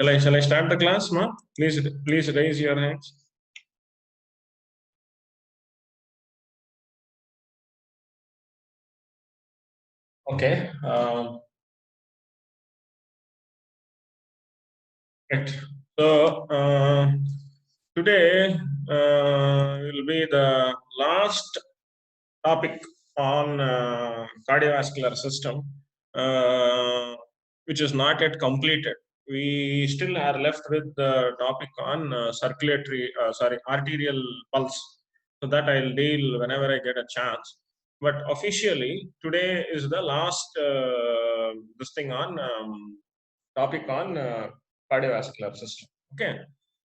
Shall I start the class, ma? Please raise your hands. Okay. Right. So today will be the last topic on cardiovascular system, which is not yet completed. We still are left with the topic on arterial pulse. So that I'll deal whenever I get a chance. But officially, today is the last this thing on topic on cardiovascular system. Okay.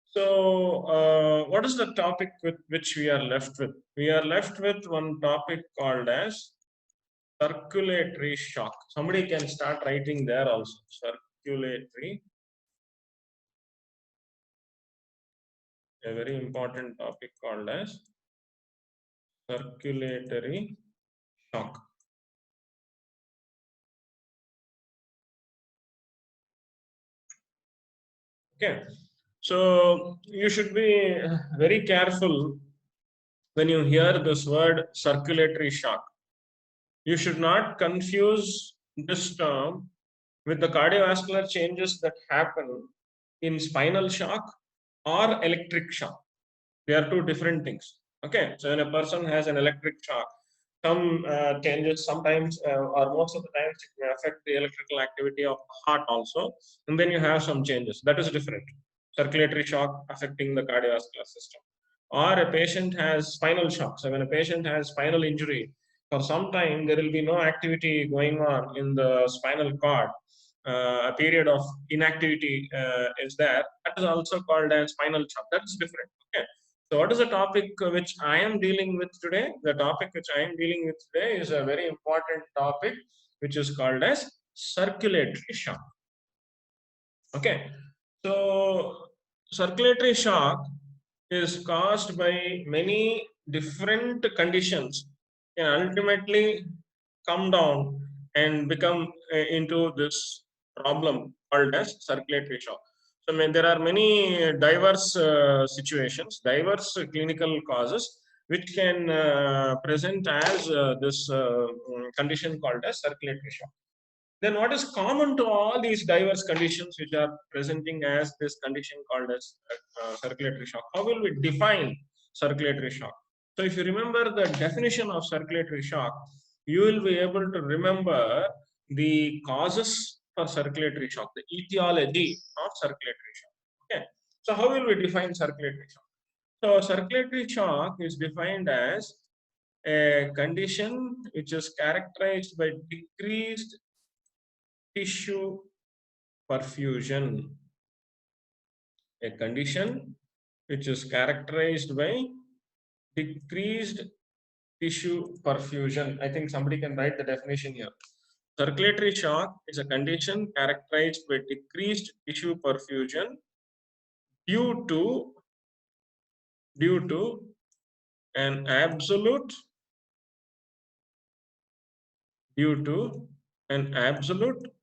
So, what is the topic with which we are left with? We are left with one topic called as circulatory shock. Somebody can start writing there also. Circulatory, a very important topic called as circulatory shock. Okay. So, you should be very careful when you hear this word circulatory shock. You should not confuse this term with the cardiovascular changes that happen in spinal shock or electric shock. They are two different things. Okay, so when a person has an electric shock, some changes sometimes or most of the times it may affect the electrical activity of the heart also, and then you have some changes. That is different. Circulatory shock affecting the cardiovascular system. Or a patient has spinal shock. So when a patient has spinal injury, for some time there will be no activity going on in the spinal cord. A period of inactivity is there. That is also called as spinal shock. That is different. Okay. So what is the topic which I am dealing with today? The topic which I am dealing with today is a very important topic, which is called as circulatory shock. Okay. So circulatory shock is caused by many different conditions can ultimately come down and become into this problem called as circulatory shock. So there are many diverse situations, diverse clinical causes which can present as this condition called as circulatory shock. Then what is common to all these diverse conditions which are presenting as this condition called as circulatory shock? How will we define circulatory shock? So if you remember the definition of circulatory shock, you will be able to remember the causes for circulatory shock, the etiology of circulatory shock. Okay. So how will we define circulatory shock? So circulatory shock is defined as a condition which is characterized by decreased tissue perfusion, a condition which is characterized by decreased tissue perfusion. I think somebody can write the definition here. Circulatory shock is a condition characterized by decreased tissue perfusion due to an absolute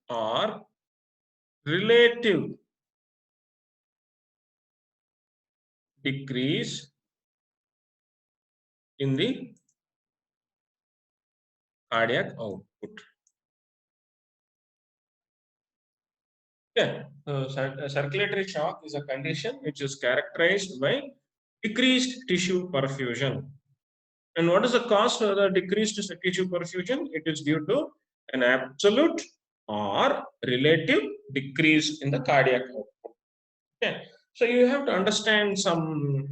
or relative decrease in the cardiac output. Yeah, circulatory shock is a condition which is characterized by decreased tissue perfusion. And what is the cause for the decreased tissue perfusion? It is due to an absolute or relative decrease in the cardiac output. Okay. So you have to understand some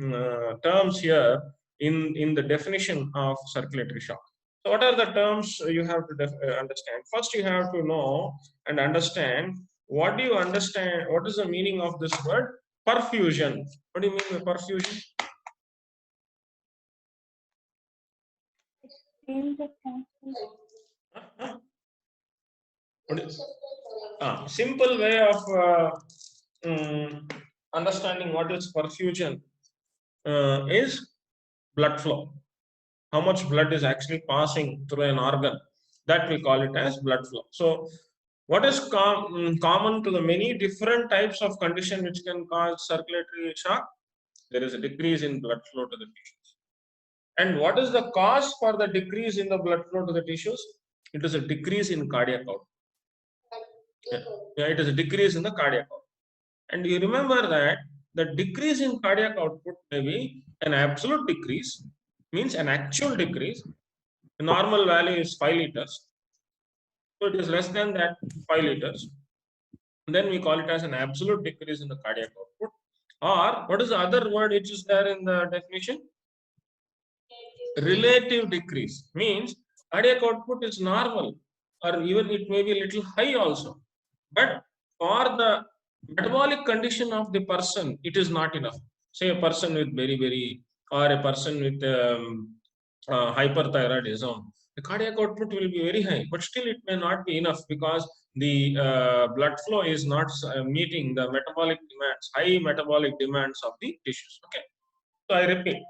terms here in the definition of circulatory shock. So what are the terms you have to understand? First, you have to know and understand what do you understand? What is the meaning of this word perfusion? What do you mean by perfusion? Simple way of understanding what is perfusion is blood flow. How much blood is actually passing through an organ, that we call it as blood flow. So What is common to the many different types of condition which can cause circulatory shock? There is a decrease in blood flow to the tissues. And what is the cause for the decrease in the blood flow to the tissues? It is a decrease in cardiac output. Yeah, it is a decrease in the cardiac output. And you remember that the decrease in cardiac output may be an absolute decrease, means an actual decrease. The normal value is 5 liters. So it is less than that 5 liters. And then we call it as an absolute decrease in the cardiac output. Or what is the other word which is there in the definition? Relative decrease, means cardiac output is normal, or even it may be a little high also. But for the metabolic condition of the person, it is not enough. Say a person with very, or a person with hyperthyroidism, the cardiac output will be very high, but still it may not be enough because the blood flow is not meeting the metabolic demands, high metabolic demands of the tissues. Okay, so I repeat,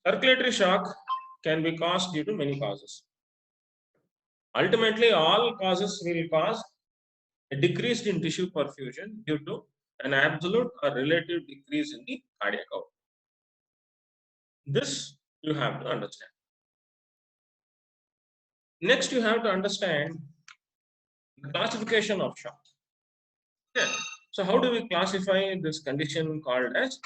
circulatory shock can be caused due to many causes. Ultimately, all causes will cause a decrease in tissue perfusion due to an absolute or relative decrease in the cardiac output. This you have to understand. Next, you have to understand the classification of shock. Yeah. So, how do we classify this condition called as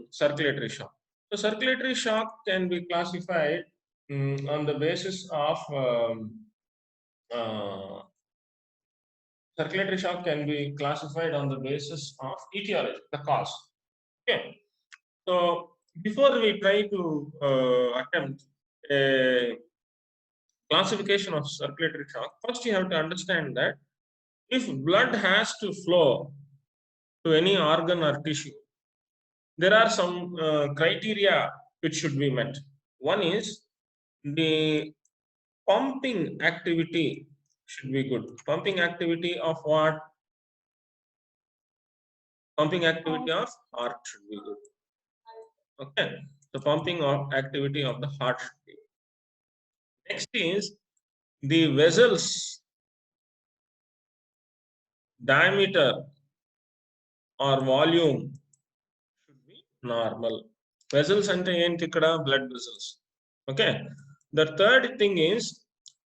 circulatory shock? So, circulatory shock can be classified on the basis of circulatory shock can be classified on the basis of etiology, the cause. Okay. So before we try to attempt a classification of circulatory shock, first you have to understand that if blood has to flow to any organ or tissue, there are some criteria which should be met. One is the pumping activity should be good. Pumping activity of what? Pumping activity of heart should be good. Okay, the pumping of activity of the heart should be. Next is the vessels diameter or volume should be normal. Vessels ante enti ikkada blood vessels. Okay. The third thing is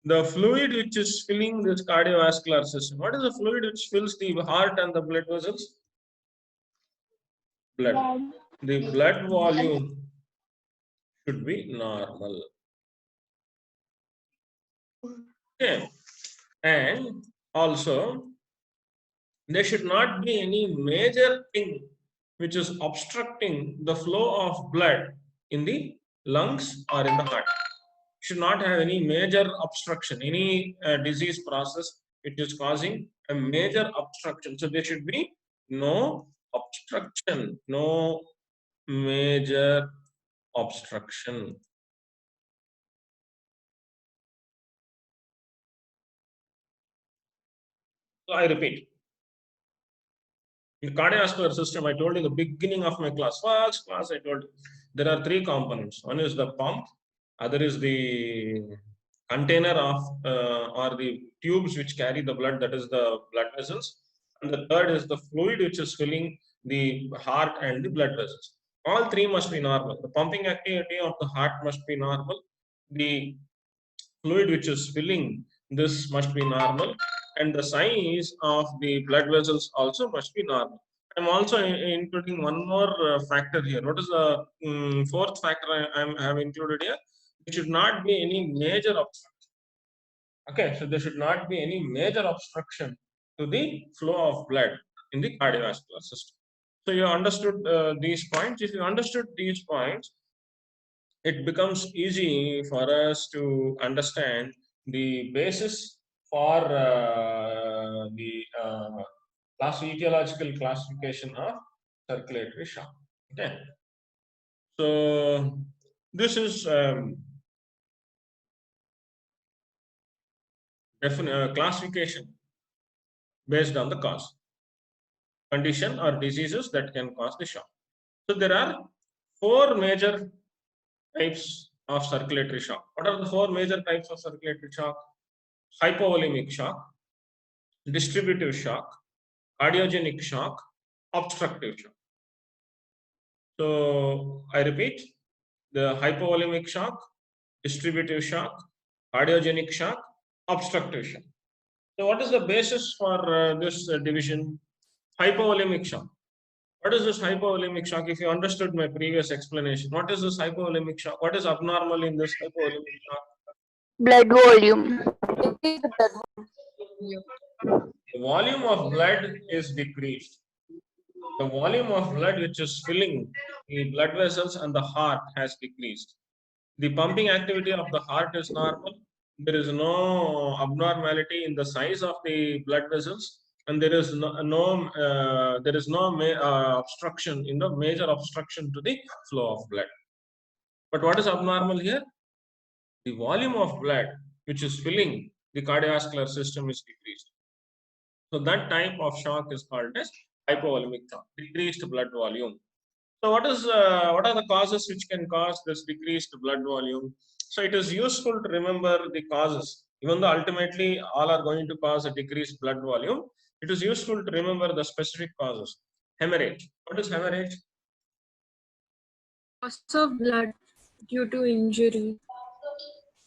the fluid which is filling this cardiovascular system. What is the fluid which fills the heart and the blood vessels? Blood. The blood volume should be normal. Okay. And also, there should not be any major thing which is obstructing the flow of blood in the lungs or in the heart. Should not have any major obstruction, any disease process which is causing a major obstruction. So there should be no obstruction, no major obstruction. So I repeat, in cardiovascular system, I told you in the beginning of my class, first class, I told you there are three components. One is the pump, other is the container of or the tubes which carry the blood, that is the blood vessels. And the third is the fluid which is filling the heart and the blood vessels. All three must be normal. The pumping activity of the heart must be normal. The fluid which is filling this must be normal, and the size of the blood vessels also must be normal. I'm also including one more factor here. What is the fourth factor I have included here? There should not be any major obstruction. Okay, so there should not be any major obstruction to the flow of blood in the cardiovascular system. So you understood these points. If you understood these points, it becomes easy for us to understand the basis for the etiological classification of circulatory shock. Okay, so this is classification based on the cause, condition or diseases that can cause the shock. So there are four major types of circulatory shock. What are the four major types of circulatory shock? hypovolemic shock, distributive shock, cardiogenic shock, obstructive shock. So I repeat, the hypovolemic shock, distributive shock, cardiogenic shock, obstructive shock. So what is the basis for this division? Hypovolemic shock. What is this hypovolemic shock? If you understood my previous explanation, what is this hypovolemic shock? What is abnormal in this hypovolemic shock? Blood volume. The volume of blood is decreased. The volume of blood which is filling the blood vessels and the heart has decreased. The pumping activity of the heart is normal. There is no abnormality in the size of the blood vessels, and there is no obstruction in the major obstruction to the flow of blood. But what is abnormal here? The volume of blood which is filling the cardiovascular system is decreased. So that type of shock is called as hypovolemic shock, decreased blood volume. So what are the causes which can cause this decreased blood volume? So it is useful to remember the causes. Even though ultimately all are going to cause a decreased blood volume, it is useful to remember the specific causes. Hemorrhage. What is hemorrhage? Loss of blood due to injury.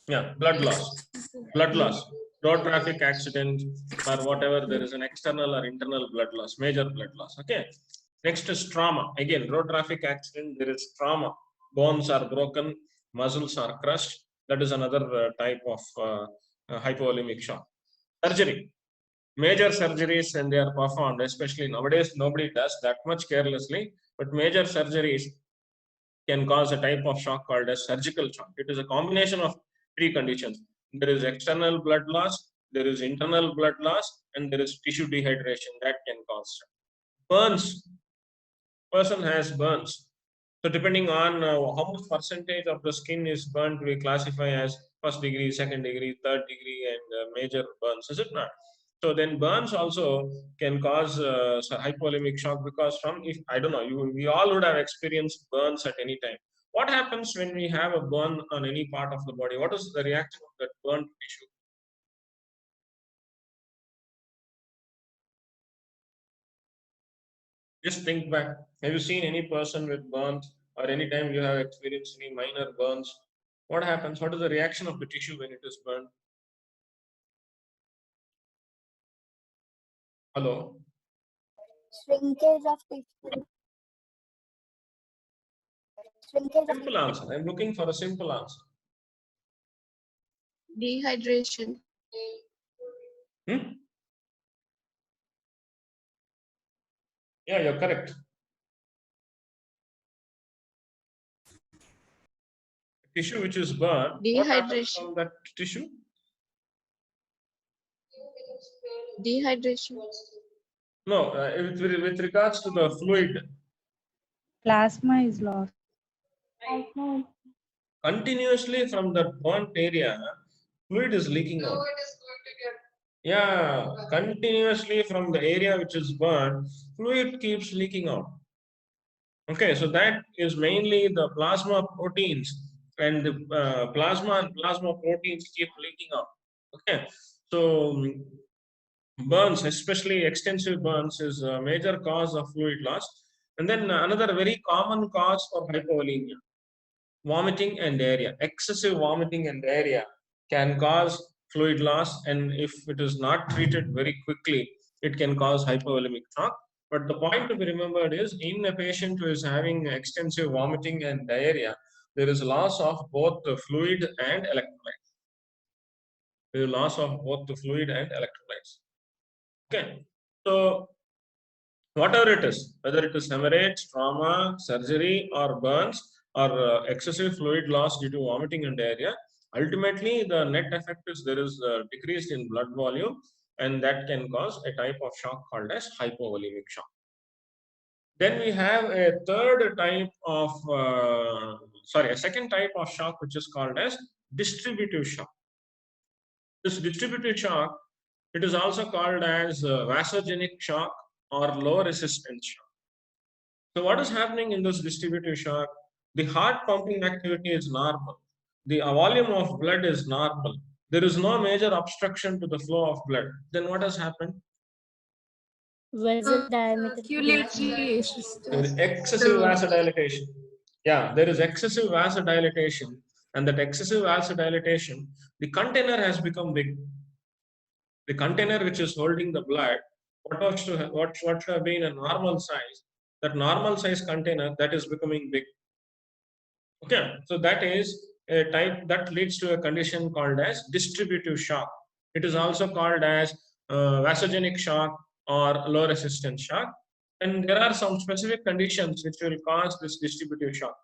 Yeah, blood loss. Blood loss. Road traffic accident or whatever, there is an external or internal blood loss, major blood loss. Okay. Next is trauma. Again, road traffic accident, there is trauma. Bones are broken, muscles are crushed. That is another type of hypovolemic shock. Surgery. Major surgeries, and they are performed, especially nowadays, nobody does that much carelessly, but major surgeries can cause a type of shock called as surgical shock. It is a combination of three conditions. There is external blood loss, there is internal blood loss, and there is tissue dehydration that can cause shock. Burns. Person has burns. So depending on how much percentage of the skin is burnt, we classify as first degree, second degree, third degree, and major burns. Is it not? So then burns also can cause hypovolemic shock, because from, if I don't know, we all would have experienced burns at any time. What happens when we have a burn on any part of the body? What is the reaction of that burnt tissue? Just think back. Have you seen any person with burns, or any time you have experienced any minor burns? What happens? What is the reaction of the tissue when it is burned? Hello? Shrinkage of tissue. Simple answer. I'm looking for a simple answer. Dehydration. Hmm? Yeah, you're correct. Tissue which is burned, what happens Dehydration. from that tissue? Dehydration. No, with regards to the fluid, Plasma is lost. continuously from that burnt area, fluid is leaking out. Yeah, continuously from the area which is burned, fluid keeps leaking out. Okay, so that is mainly the plasma proteins, and the plasma and plasma proteins keep leaking out. Okay, so burns, especially extensive burns, is a major cause of fluid loss. And then another very common cause for hypovolemia, vomiting and diarrhea. Excessive vomiting and diarrhea can cause fluid loss, and if it is not treated very quickly, it can cause hypovolemic shock. But the point to be remembered is, in a patient who is having extensive vomiting and diarrhea, there is loss of both the fluid and electrolytes. There is loss of both the fluid and electrolytes. Okay, so whatever it is, whether it is hemorrhage, trauma, surgery, or burns, or excessive fluid loss due to vomiting and diarrhea, ultimately the net effect is there is a decrease in blood volume, and that can cause a type of shock called as hypovolemic shock. Then we have a second type of shock, which is called as distributive shock. This distributive shock, it is also called as vasogenic shock or low resistance shock. So what is happening in this distributive shock? The heart pumping activity is normal. The volume of blood is normal. there is no major obstruction to the flow of blood. Then what has happened? Vessel diameter. Circulatory There is excessive vasodilatation. Yeah, there is excessive vasodilatation, and that excessive vasodilatation, the container has become big. The container which is holding the blood, what should have been a normal size, that normal size container, that is becoming big. Okay, so that is a type that leads to a condition called as distributive shock. It is also called as vasogenic shock or low resistance shock. And there are some specific conditions which will cause this distributive shock.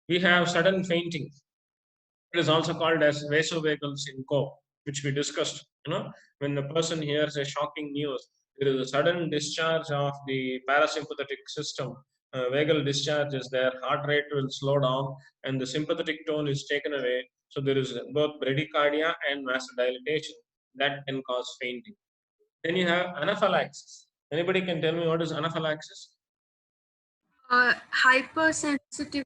We have sudden fainting. It is also called as vasovagal syncope, which we discussed. When the person hears a shocking news, there is a sudden discharge of the parasympathetic system. Vagal discharge is there, heart rate will slow down, and the sympathetic tone is taken away. So there is both bradycardia and vasodilatation that can cause fainting. Then you have anaphylaxis. Anybody can tell me what is anaphylaxis? Hypersensitivity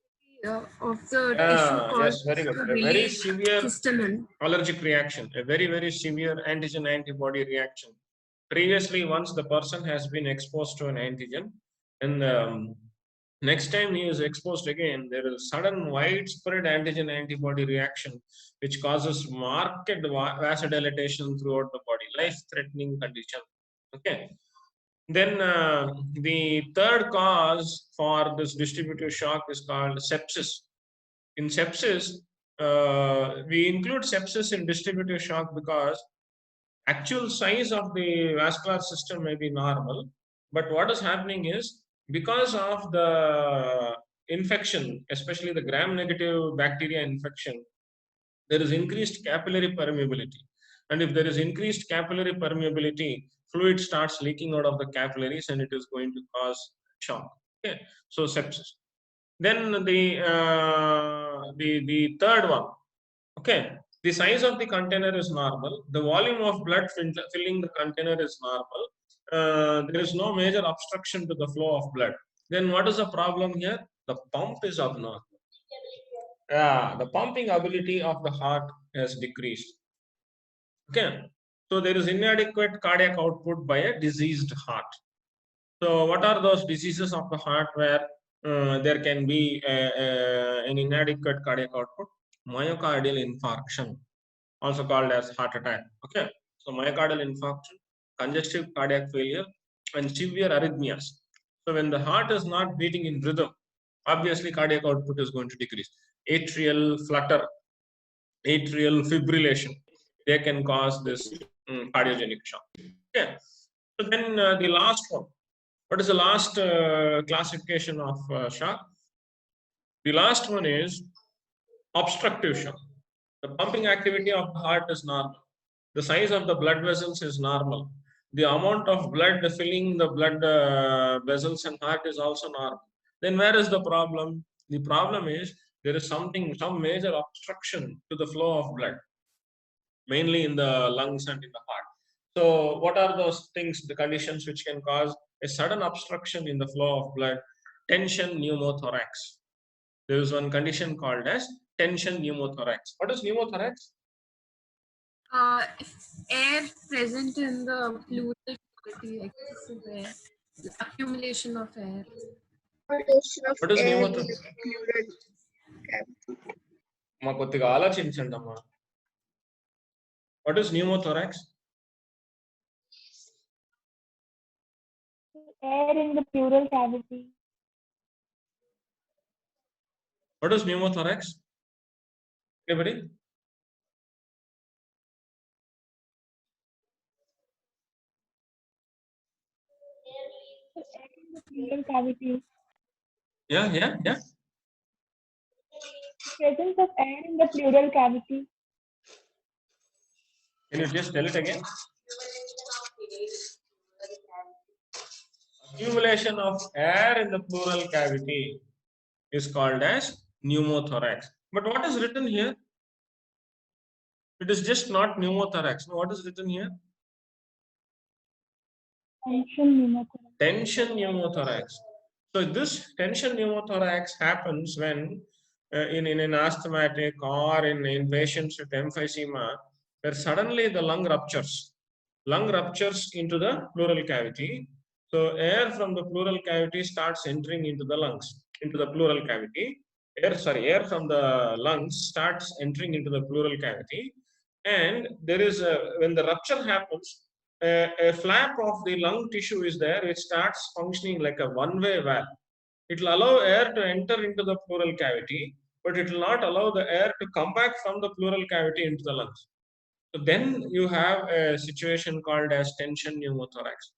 of the tissue. Yes, very good. A very severe histamine. allergic reaction, a very, very severe antigen antibody reaction. Previously, once the person has been exposed to an antigen, and next time he is exposed again, there is sudden widespread antigen antibody reaction, which causes marked vasodilatation throughout the body, life-threatening condition. Okay. Then the third cause for this distributive shock is called sepsis. In sepsis, we include sepsis in distributive shock because actual size of the vascular system may be normal, but what is happening is because of the infection, especially the gram-negative bacteria infection, there is increased capillary permeability. And if there is increased capillary permeability, fluid starts leaking out of the capillaries and it is going to cause shock. Okay, so sepsis. Then the third one. Okay, the size of the container is normal. The volume of blood filling the container is normal. There is no major obstruction to the flow of blood. Then what is the problem here? The pump is abnormal. The pumping ability of the heart has decreased. Okay, so there is inadequate cardiac output by a diseased heart. So what are those diseases of the heart where there can be an inadequate cardiac output? Myocardial infarction, also called as heart attack. Okay, so myocardial infarction, congestive cardiac failure, and severe arrhythmias. So when the heart is not beating in rhythm, obviously cardiac output is going to decrease. Atrial flutter, atrial fibrillation, they can cause this cardiogenic shock. Okay, so then the last one. What is the last classification of shock? The last one is obstructive shock. The pumping activity of the heart is normal. The size of the blood vessels is normal. The amount of blood filling the blood vessels and heart is also normal. Then where is the problem? The problem is there is some major obstruction to the flow of blood, mainly in the lungs and in the heart. So what are those things, the conditions which can cause a sudden obstruction in the flow of blood? Tension pneumothorax. There is one condition called as tension pneumothorax. What is pneumothorax? Air present in the pleural cavity, excessive air, accumulation of air. What is pneumothorax? What is pneumothorax? Air in the pleural cavity. What is pneumothorax? Everybody? Air in the pleural cavity. Yeah. Presence of air in the pleural cavity. Can you just tell it again? Accumulation of air in the pleural cavity is called as pneumothorax. But what is written here? It is just not pneumothorax. No, what is written here? Tension pneumothorax. Tension pneumothorax. So this tension pneumothorax happens when in an asthmatic or in patients with emphysema, where suddenly the lung ruptures. Lung ruptures into the pleural cavity. So air from the pleural cavity starts entering into the lungs, into the pleural cavity. Air from the lungs starts entering into the pleural cavity. And there is when the rupture happens, a flap of the lung tissue is there, which starts functioning like a one-way valve. It will allow air to enter into the pleural cavity, but it will not allow the air to come back from the pleural cavity into the lungs. So then you have a situation called as tension pneumothorax.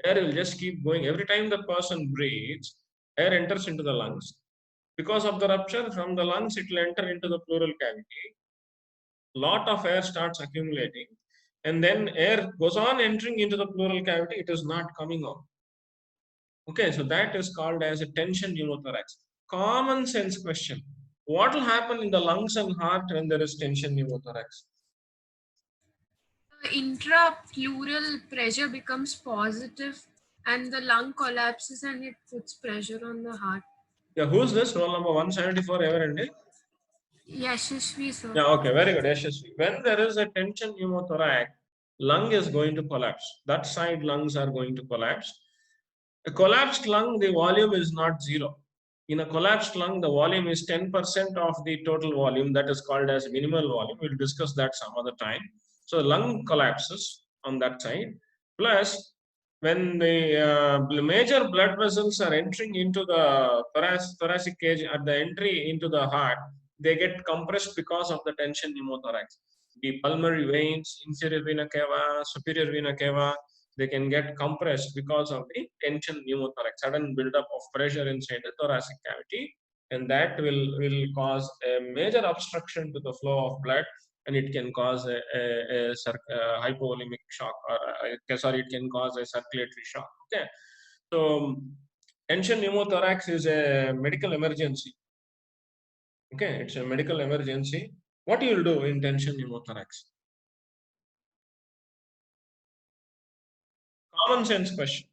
Air will just keep going. Every time the person breathes, air enters into the lungs. Because of the rupture from the lungs, it will enter into the pleural cavity. Lot of air starts accumulating, and then air goes on entering into the pleural cavity. It is not coming out. Okay, so that is called as a tension pneumothorax. Common sense question. What will happen in the lungs and heart when there is tension pneumothorax? The intrapleural pressure becomes positive and the lung collapses and it puts pressure on the heart. Yeah, who's this? Roll number 174 ever ending? Yashasvi, sir. Yeah, okay, very good. Yashasvi. When there is a tension pneumothorax, lung is going to collapse. That side lungs are going to collapse. A collapsed lung, the volume is not zero. In a collapsed lung, the volume is 10% of the total volume. That is called as minimal volume. We'll discuss that some other time. So lung collapses on that side. Plus, when the major blood vessels are entering into the thoracic cage at the entry into the heart, they get compressed because of the tension pneumothorax. The pulmonary veins, inferior vena cava, superior vena cava, they can get compressed because of the tension pneumothorax, sudden buildup of pressure inside the thoracic cavity, and that will cause a major obstruction to the flow of blood, and it can cause a hypovolemic shock, or it can cause a circulatory shock. Okay, so tension pneumothorax is a medical emergency. Okay, it's a medical emergency. What you will do in tension pneumothorax? Common sense question.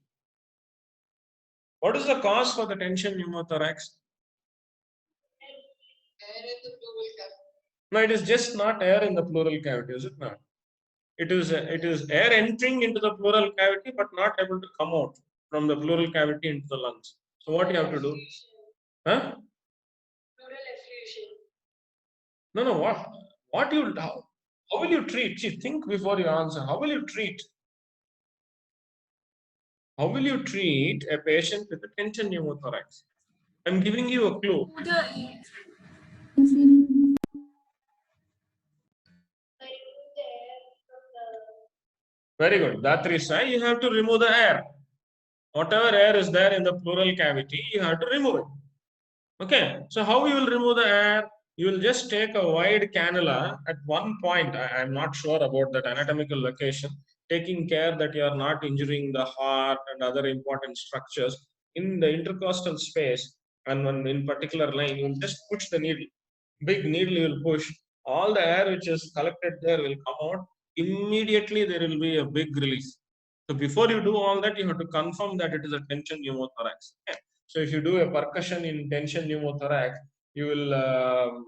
What is the cause for the tension pneumothorax? No, it is just not air in the pleural cavity, is it not? It is air entering into the pleural cavity but not able to come out from the pleural cavity into the lungs. So what you have to do? Huh? No. What you how will you treat? See, think before you answer. How will you treat? How will you treat a patient with a tension pneumothorax? I'm giving you a clue. Very good. Datrisa, you have to remove the air. Whatever air is there in the pleural cavity, you have to remove it. Okay. So how you will remove the air? You will just take a wide cannula at one point. I'm not sure about that anatomical location, taking care that you are not injuring the heart and other important structures in the intercostal space. And one in particular line, you will just push the needle. Big needle you will push. All the air which is collected there will come out. Immediately there will be a big release. So before you do all that, you have to confirm that it is a tension pneumothorax. Okay? So if you do a percussion in tension pneumothorax, you will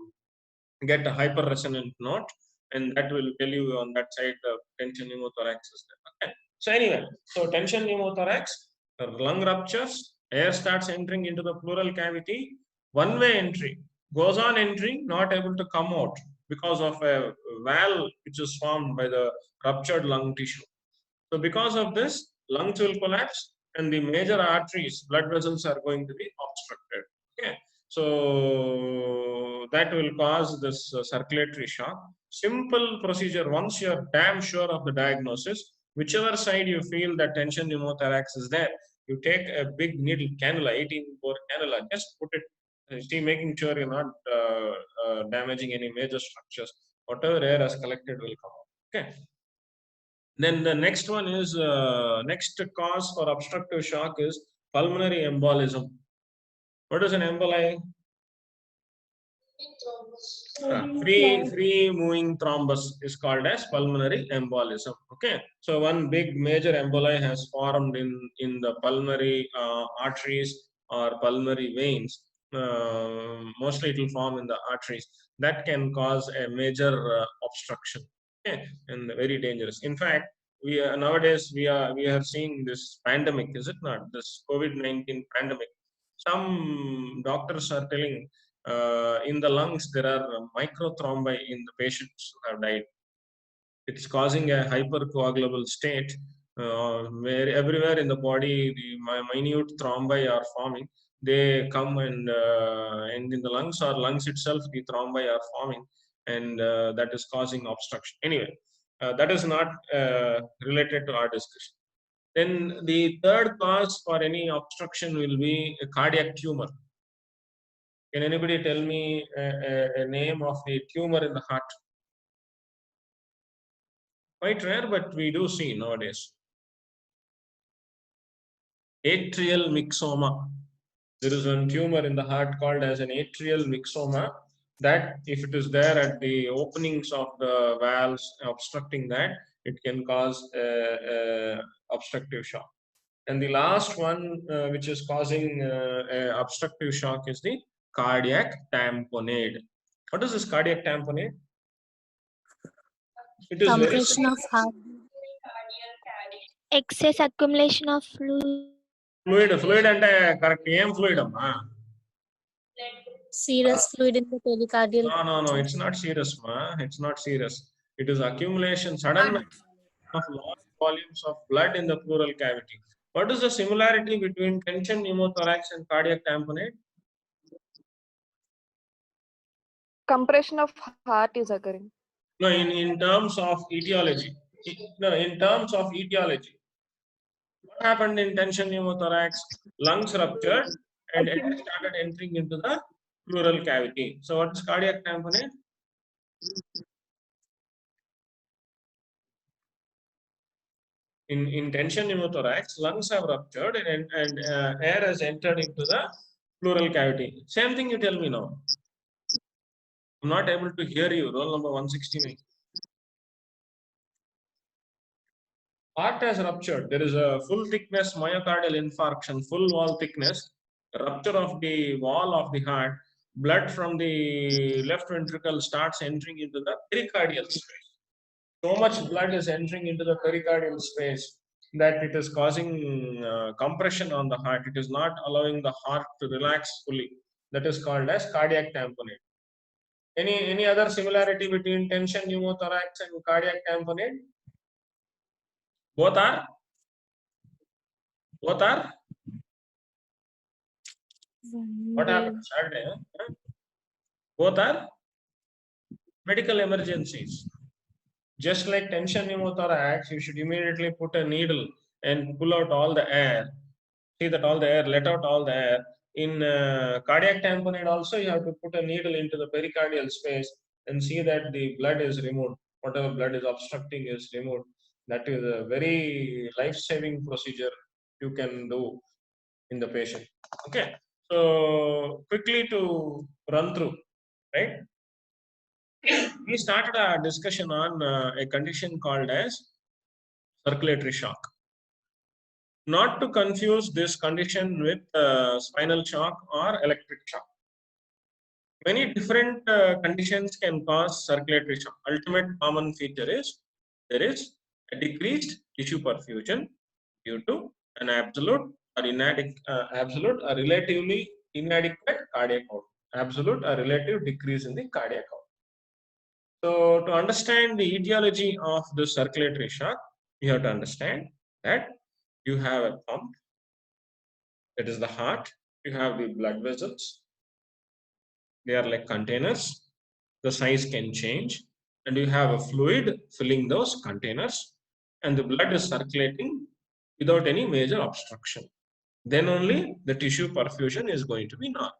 get a hyperresonant note, and that will tell you on that side the tension pneumothorax is there. Okay? So anyway, so tension pneumothorax, lung ruptures, air starts entering into the pleural cavity, one-way entry, goes on entering, not able to come out because of a valve which is formed by the ruptured lung tissue. So because of this, lungs will collapse and the major arteries, blood vessels are going to be obstructed. Okay. So that will cause this circulatory shock. Simple procedure. Once you are damn sure of the diagnosis, whichever side you feel that tension pneumothorax is there, you take a big needle cannula, 18-bore cannula, just put it, see, making sure you're not damaging any major structures. Whatever air has collected will come out. Okay. Then the next one is next cause for obstructive shock is pulmonary embolism. What is an emboli? Free moving thrombus is called as pulmonary embolism. Okay, so one big major emboli has formed in the pulmonary arteries or pulmonary veins. Mostly it will form in the arteries. That can cause a major obstruction. Okay, and very dangerous. In fact, nowadays we are seeing this pandemic, is it not? This COVID-19 pandemic. Some doctors are telling in the lungs there are microthrombi in the patients who have died. It's causing a hypercoagulable state where everywhere in the body the minute thrombi are forming. They come and in the lungs or lungs itself the thrombi are forming, and that is causing obstruction. Anyway, that is not related to our discussion. Then the third cause for any obstruction will be a cardiac tumor. Can anybody tell me a name of a tumor in the heart? Quite rare, but we do see nowadays. Atrial myxoma. There is one tumor in the heart called as an atrial myxoma, that if it is there at the openings of the valves obstructing that, it can cause obstructive shock. And the last one which is causing obstructive shock is the cardiac tamponade. What is this cardiac tamponade? It is very Compression of heart. Excess accumulation of fluid. fluid అంటే correct ఏం fluid అమ్మా? Serous fluid in the pericardial. No, it's not serous, ma. It's not serious. It is accumulation, sudden of large volumes of blood in the pleural cavity. What is the similarity between tension pneumothorax and cardiac tamponade? Compression of heart is occurring. No, in terms of etiology. No, in terms of etiology. What happened in tension pneumothorax? Lungs ruptured and air started entering into the pleural cavity. So what is cardiac tamponade? In tension pneumothorax, lungs have ruptured and air has entered into the pleural cavity. Same thing you tell me now. I'm not able to hear you. Roll number 169. Heart has ruptured. There is a full thickness myocardial infarction, full wall thickness, rupture of the wall of the heart. Blood from the left ventricle starts entering into the pericardial space. So much blood is entering into the pericardial space that it is causing compression on the heart. It is not allowing the heart to relax fully. That is called as cardiac tamponade. Any other similarity between tension pneumothorax and cardiac tamponade? Both are? What happened Saturday? Huh? Both are medical emergencies. Just like tension pneumothorax, you should immediately put a needle and pull out all the air. See that all the air, let out all the air. In cardiac tamponade also, you have to put a needle into the pericardial space and see that the blood is removed. Whatever blood is obstructing is removed. That is a very life-saving procedure you can do in the patient. Okay, so quickly to run through, right? We started a discussion on a condition called as circulatory shock. Not to confuse this condition with spinal shock or electric shock. Many different conditions can cause circulatory shock. Ultimate common feature is there is a decreased tissue perfusion due to an absolute or relatively inadequate cardiac output. Absolute or relative decrease in the cardiac output. So to understand the etiology of the circulatory shock, you have to understand that you have a pump, that is the heart. You have the blood vessels. They are like containers. The size can change, and you have a fluid filling those containers, and the blood is circulating without any major obstruction. Then only the tissue perfusion is going to be normal.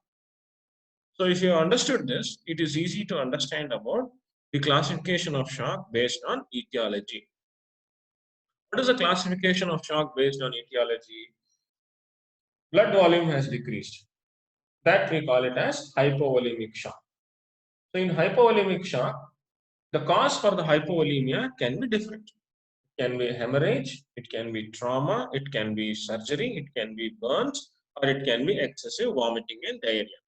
So if you understood this, it is easy to understand about the classification of shock based on etiology. What is the classification of shock based on etiology? Blood volume has decreased. That we call it as hypovolemic shock. So in hypovolemic shock, the cause for the hypovolemia can be different. It can be hemorrhage, it can be trauma, it can be surgery, it can be burns, or it can be excessive vomiting and diarrhea.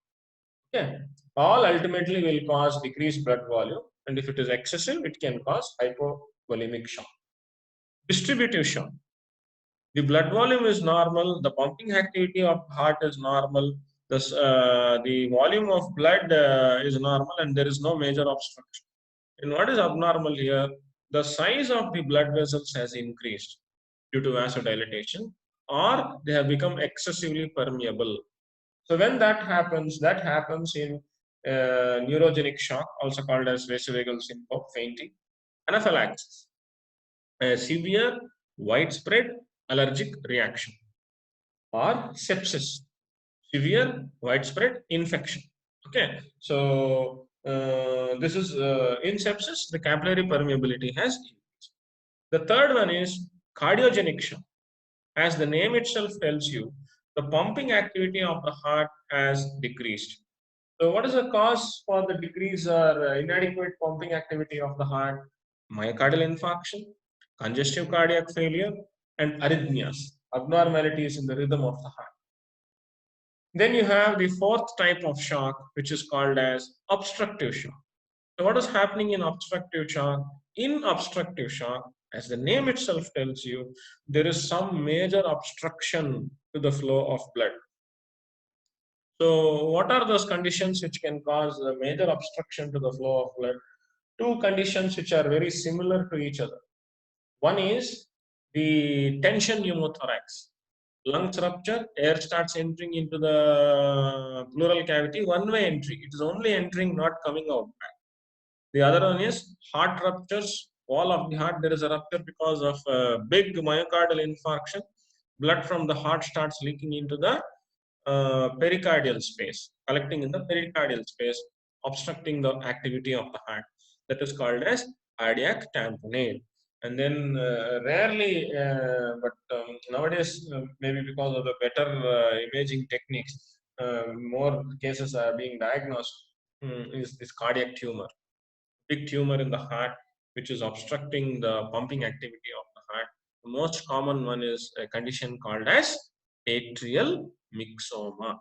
Okay. All ultimately will cause decreased blood volume and if it is excessive, it can cause hypovolemic shock. Distributive shock. The blood volume is normal, the pumping activity of heart is normal, the volume of blood is normal, and there is no major obstruction. And what is abnormal here? The size of the blood vessels has increased due to vasodilatation, or they have become excessively permeable. So when that happens in neurogenic shock, also called as vasovagal syncope, fainting, anaphylaxis, a severe widespread allergic reaction, or sepsis, severe widespread infection. Okay, so this is in sepsis, the capillary permeability has increased. The third one is cardiogenic shock. As the name itself tells you, the pumping activity of the heart has decreased. So what is the cause for the decrease or inadequate pumping activity of the heart? Myocardial infarction, congestive cardiac failure, and arrhythmias, abnormalities in the rhythm of the heart. Then you have the fourth type of shock, which is called as obstructive shock. So what is happening in obstructive shock? In obstructive shock, as the name itself tells you, there is some major obstruction to the flow of blood. So what are those conditions which can cause a major obstruction to the flow of blood? Two conditions which are very similar to each other. One is the tension pneumothorax. Lungs rupture, air starts entering into the pleural cavity, one-way entry. It is only entering, not coming out back. The other one is heart ruptures, wall of the heart. There is a rupture because of a big myocardial infarction. Blood from the heart starts leaking into the pericardial space, collecting in the pericardial space, obstructing the activity of the heart. That is called as cardiac tamponade. And then rarely, nowadays, maybe because of the better imaging techniques, more cases are being diagnosed, is this cardiac tumor. Big tumor in the heart, which is obstructing the pumping activity of the heart. The most common one is a condition called as atrial myxoma.